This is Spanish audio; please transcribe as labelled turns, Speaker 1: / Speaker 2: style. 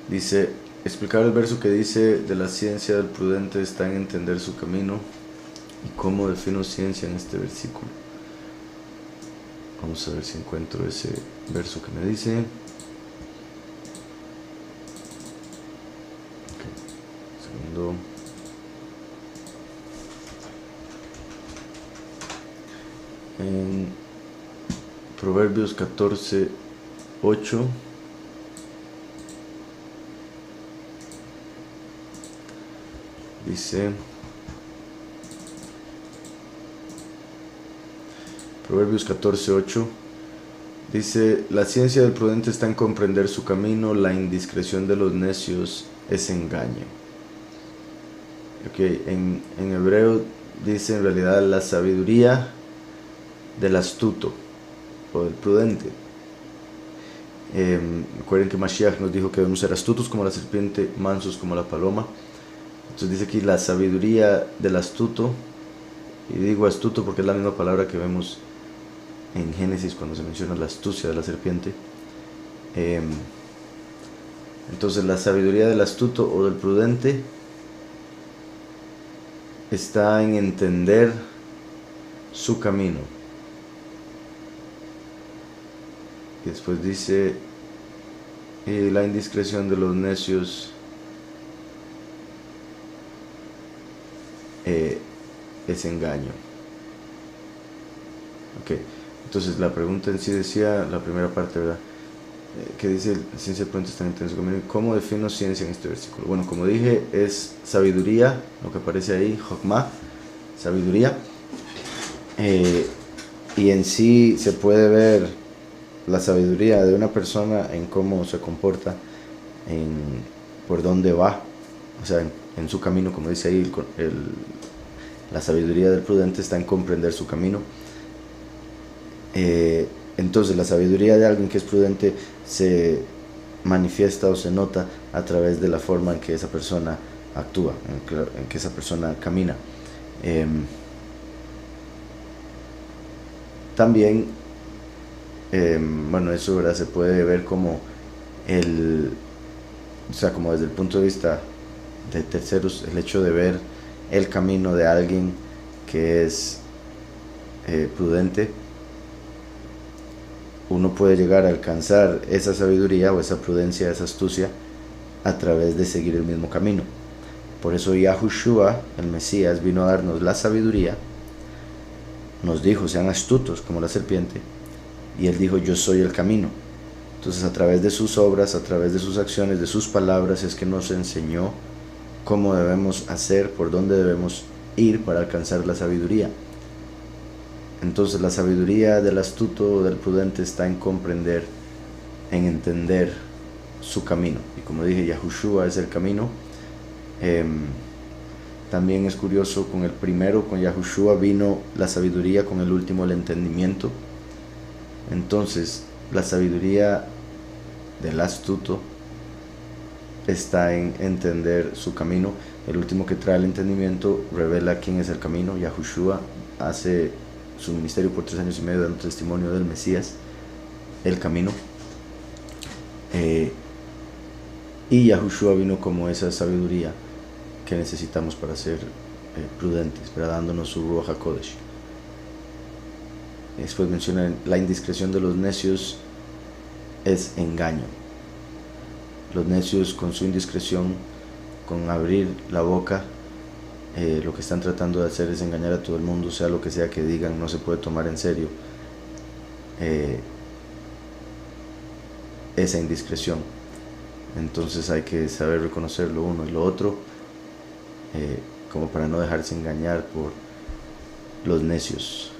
Speaker 1: Dice, explicar el verso que dice, de la ciencia del prudente está en entender su camino, y cómo defino ciencia en este versículo. Vamos a ver si encuentro ese verso que me dice. Okay. Segundo. En Proverbios 14:8 dice, Proverbios 14:8 dice, la ciencia del prudente está en comprender su camino, la indiscreción de los necios es engaño. Okay, en hebreo dice en realidad la sabiduría del astuto o del prudente. Recuerden que Mashiach nos dijo que debemos ser astutos como la serpiente, mansos como la paloma. Entonces dice aquí la sabiduría del astuto, y digo astuto porque es la misma palabra que vemos en Génesis cuando se menciona la astucia de la serpiente. Entonces la sabiduría del astuto o del prudente está en entender su camino. Y después dice, y la indiscreción de los necios es engaño. Ok, entonces la pregunta en sí decía, la primera parte, ¿verdad? Que dice, la ciencia del prudente está en entender su camino. ¿Cómo defino ciencia en este versículo? Bueno, como dije, es sabiduría, lo que aparece ahí, Jokmah, sabiduría. Y en sí se puede ver la sabiduría de una persona en cómo se comporta, por dónde va, o sea, en su camino, como dice ahí, la sabiduría del prudente está en comprender su camino. Entonces la sabiduría de alguien que es prudente se manifiesta o se nota a través de la forma en que esa persona actúa, en que esa persona camina. También, bueno, eso, ¿verdad?, se puede ver como o sea, como desde el punto de vista de terceros, el hecho de ver el camino de alguien que es prudente, uno puede llegar a alcanzar esa sabiduría o esa prudencia, esa astucia, a través de seguir el mismo camino. Por eso Yahushua, el Mesías, vino a darnos la sabiduría, nos dijo, sean astutos como la serpiente, y él dijo, yo soy el camino. Entonces, a través de sus obras, a través de sus acciones, de sus palabras, es que nos enseñó cómo debemos hacer, por dónde debemos ir para alcanzar la sabiduría. Entonces, la sabiduría del astuto o del prudente está en comprender, en entender su camino. Y como dije, Yahushua es el camino. También es curioso, con el primero, con Yahushua, vino la sabiduría, con el último el entendimiento. Entonces, la sabiduría del astuto está en entender su camino. El último que trae el entendimiento revela quién es el camino. Yahushua hace su ministerio por 3 años y medio dando testimonio del Mesías, el camino. Y Yahushua vino como esa sabiduría que necesitamos para ser prudentes, para dándonos su Ruach HaKodesh. Después menciona, la indiscreción de los necios es engaño. Los necios, con su indiscreción, con abrir la boca, lo que están tratando de hacer es engañar a todo el mundo, sea lo que sea que digan, no se puede tomar en serio esa indiscreción. Entonces hay que saber reconocer lo uno y lo otro, como para no dejarse engañar por los necios.